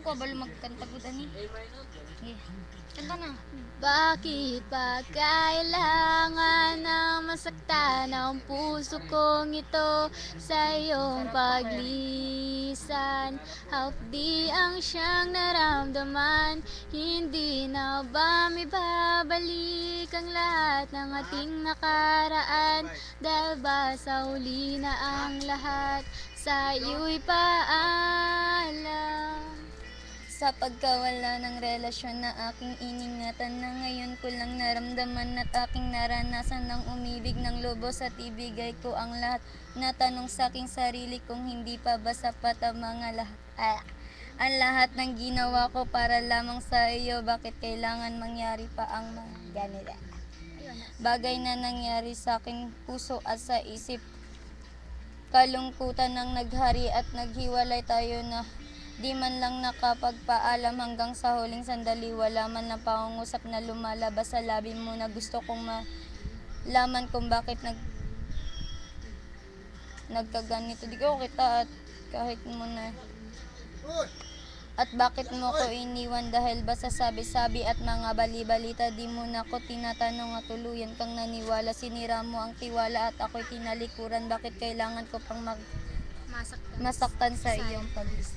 ko abalo magkanta ko dani. Yeah. Kanta na. Bakit ba kailangan na masaktan ang puso kong ito sa iyong paglisan? Hapdi ang siyang naramdaman, hindi na ba may babalik ang lahat ng ating nakaraan? Dahil ba sa huli na ang lahat, sa iyo'y paalam. Sa pagkawala ng relasyon na aking iningatan, na ngayon ko lang naramdaman at aking naranasan ng umibig ng lubos at ibigay ko ang lahat. Natanong sa aking sarili kung hindi pa ba sapat ang mga ang lahat ng ginawa ko para lamang sa iyo. Bakit kailangan mangyari pa ang mga ganito? Bagay na nangyari sa aking puso at sa isip. Kalungkutan ng naghari at naghiwalay tayo na di man lang nakapagpaalam hanggang sa huling sandali. Wala man na pangungusap na lumalabas sa labi mo na gusto kong malaman kung bakit nagkaganito. Di ko kita at kahit mo na. At bakit mo ko iniwan? Dahil ba sa sabi-sabi at mga bali-balita di mo na ko tinatanong at tuluyan kang naniwala? Sinira mo ang tiwala at ako'y tinalikuran. Bakit kailangan ko pang masaktan sa iyong pag-isa?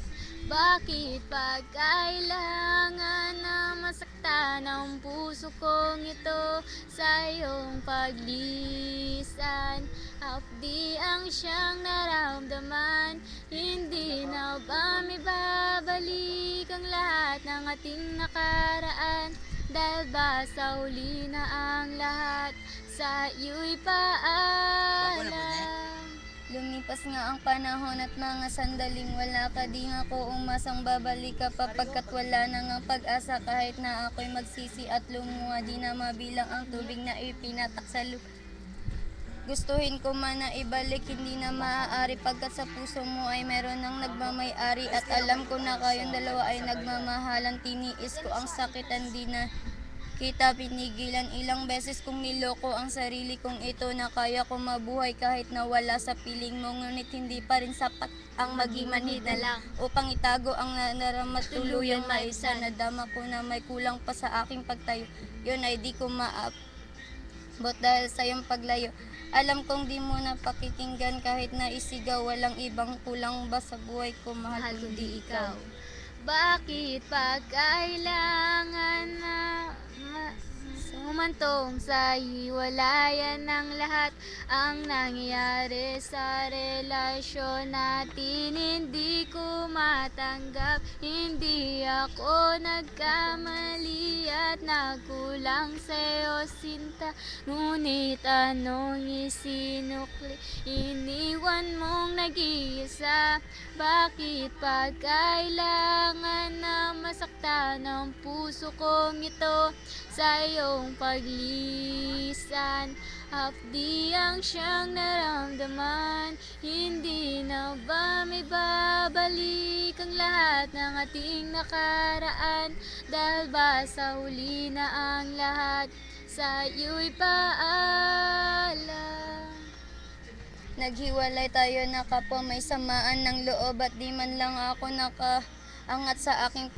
Bakit ba kailangan na masaktan ang puso kong ito sa iyong paglisan? Hapdi ang siyang naramdaman, hindi na ba may babalik ang lahat ng ating nakaraan? Dahil ba sa huli na ang lahat, sa iyo'y paalam. Lumipas nga ang panahon at mga sandaling wala ka, di nga ko umasang babalik ka pa, pagkat wala na nga pag-asa. Kahit na ako'y magsisi at lumuha, di na mabilang ang tubig na ipinatak sa lupa. Gustuhin ko man na ibalik, hindi na maaari, pagkat sa puso mo ay meron ng nagmamay-ari. At alam ko na kayong dalawa ay nagmamahalan. Tiniis ko ang sakit, hindi na kita pinigilan. Ilang beses kong niloko ang sarili kong ito, na kaya ko mabuhay kahit nawala sa piling mo. Ngunit hindi pa rin sapat ang maging manhid lang upang itago ang narama tuluyang maisa. Nadama ko na may kulang pa sa aking pagtayo, yun ay di ko maabot dahil sa iyong paglayo. Alam kong di mo na pakikinggan kahit na isigaw, walang ibang kulang ba sa buhay ko, mahal kundi ikaw. Bakit pa kailangan na sumantong sa hiwalayan ng lahat ang nangyayari sa relasyon natin? Hindi ko matanggap, hindi ako nagkamali at nagkulang sa'yo sinta. Ngunit anong isinukli, iniwan mong nag-iisa? Bakit pa kailangan na masaktan ang puso kong ito sa iyong paglisan? Hapdi ang siyang naramdaman, hindi na ba may babalik ang lahat ng ating nakaraan? Dahil ba sa huli na ang lahat, sa iyo'y paalam. Naghiwalay tayo na kapwa may samaan ng loob, at di man lang ako nakaangat sa aking